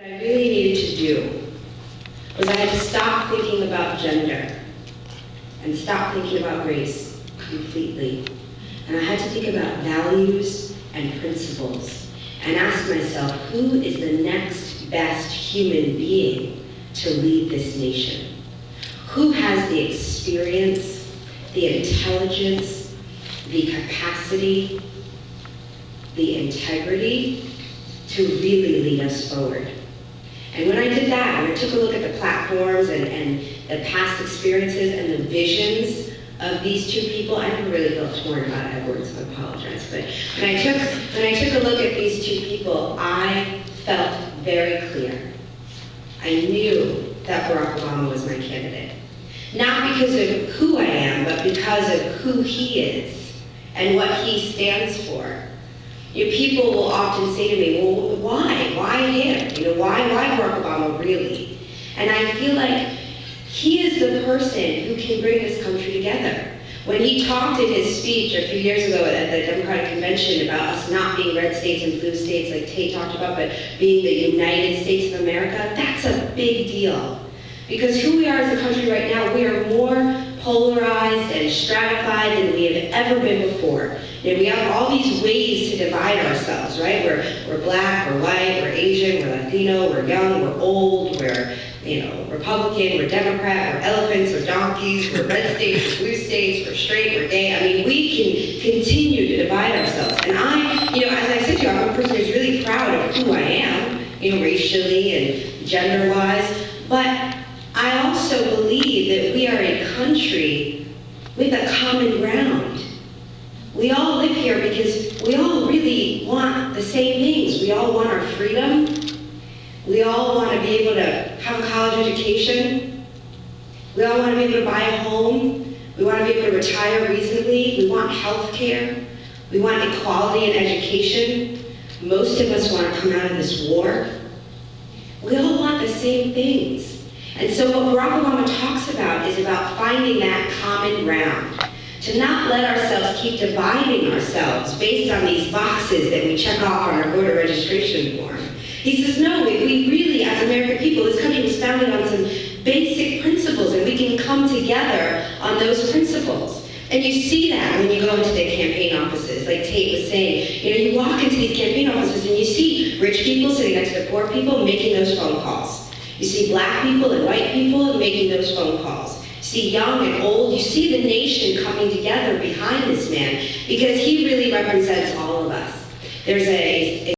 I really needed to do was I had to stop thinking about gender and stop thinking about race completely. And I had to think about values and principles and ask myself, who is the next best human being to lead this nation? Who has the experience, the intelligence, the capacity, the integrity to really lead us forward? And when I did that, when I took a look at the platforms and the past experiences and the visions of these two people, I never really felt torn about Edwards, so I apologize. But when I took a look at these two people, I felt very clear. I knew that Barack Obama was my candidate. Not because of who I am, but because of who he is and what he stands for. People will often say to me, well, why? Why him? Why Barack Obama, really? And I feel like he is the person who can bring this country together. When he talked in his speech a few years ago at the Democratic Convention about us not being red states and blue states like Tate talked about, but being the United States of America, that's a big deal. Because who we are as a country right now, we are more polarized and stratified than we have ever been before. We have all these ways to divide ourselves, right? We're black, we're white, we're Asian, we're Latino, we're young, we're old, we're Republican, we're Democrat, we're elephants, we're donkeys, we're red states, we're blue states, we're straight, we're gay. I mean, we can continue to divide ourselves. And as I said to you, I'm a person who's really proud of who I am, racially and gender-wise, but I also believe that we are a country with a common ground. We all live here because we all really want the same things. We all want our freedom. We all want to be able to have a college education. We all want to be able to buy a home. We want to be able to retire reasonably. We want health care. We want equality in education. Most of us want to come out of this war. We all want the same things. And so what Barack Obama talks about is about finding that common ground. To not let ourselves keep dividing ourselves based on these boxes that we check off on our voter registration form. He says, no, we really, as American people, this country was founded on some basic principles, and we can come together on those principles. And you see that when you go into the campaign offices, like Tate was saying. You walk into these campaign offices and you see rich people sitting next to poor people making those phone calls. You see black people and white people making those phone calls. You see young and old. You see the nation coming together behind this man because he really represents all of us. There's a